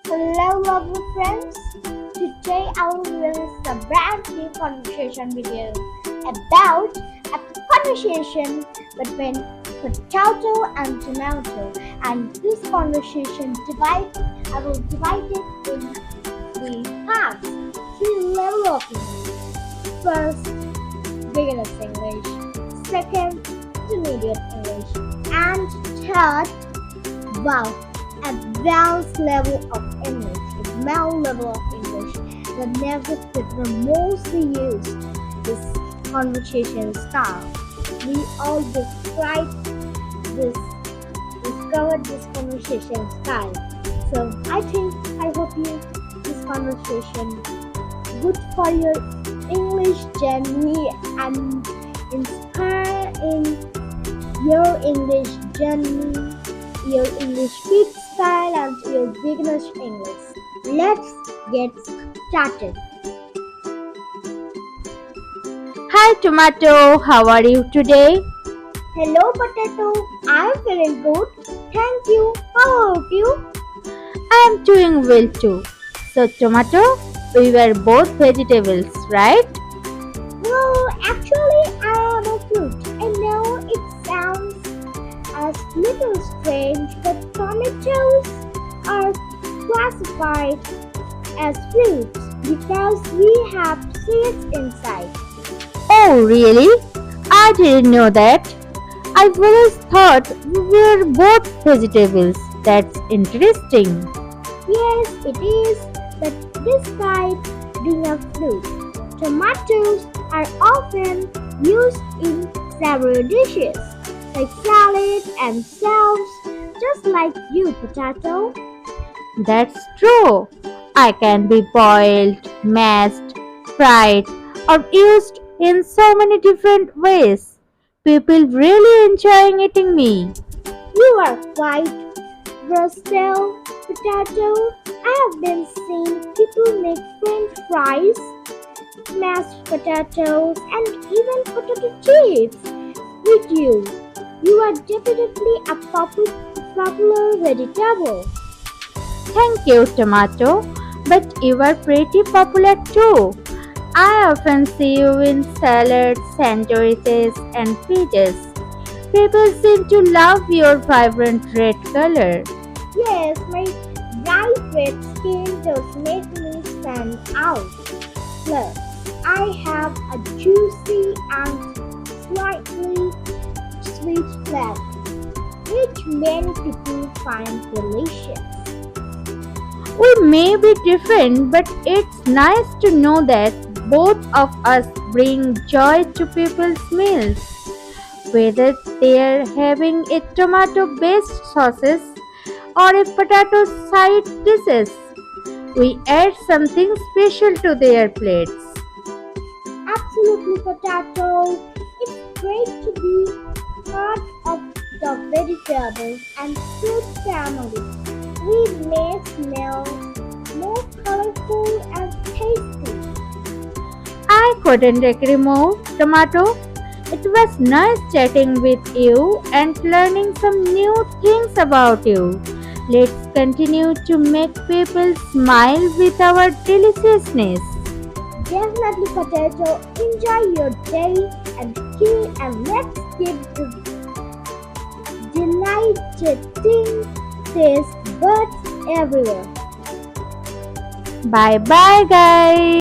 Hello, lovely friends. Today I will release a brand new conversation video about a conversation between potato and tomato. And this conversation I will divide it in three parts, three levels of English. First, beginner's English. Second, intermediate English. And third, wow, advanced level of English, advanced level of English, the methods that were mostly used this conversation style. We all discovered this conversation style. So I hope you this conversation good for your English journey and inspire in your English journey, your English speak style and your beginner's English. Let's get started. Hi Tomato, how are you today? Hello potato, I'm feeling good. Thank you. How about you? I am doing well too. So Tomato, we were both vegetables, right? No, actually I am a fruit. I know it sounds a little strange, but tomatoes are classified as fruits because we have seeds inside. Oh really? I didn't know that. I've always thought we were both vegetables. That's interesting. Yes, it is, but despite being a fruit, tomatoes are often used in several dishes, like salad and sauce, just like you, potato. That's true. I can be boiled, mashed, fried, or used in so many different ways. People really enjoying eating me. You are quite versatile, potato. I have been seeing people make French fries, mashed potatoes, and even potato chips with you. You are definitely a popular vegetable. Thank you, Tomato. But you are pretty popular too. I often see you in salads, sandwiches, and pizzas. People seem to love your vibrant red color. Yes, my bright red skin does make me stand out. Plus, I have a juicy and slightly sweet flavor, which many people find delicious. We may be different, but it's nice to know that both of us bring joy to people's meals. Whether they're having a tomato based sauces or a potato side dishes, we add something special to their plates. Absolutely, potato. It's great to be part of the vegetable and fruit family. We may smell more colorful and tasty. I couldn't agree more, Tomato. It was nice chatting with you and learning some new things about you. Let's continue to make people smile with our deliciousness. Definitely, potato. Enjoy your day and let's keep the delighting taste buds everywhere. Bye bye, guys.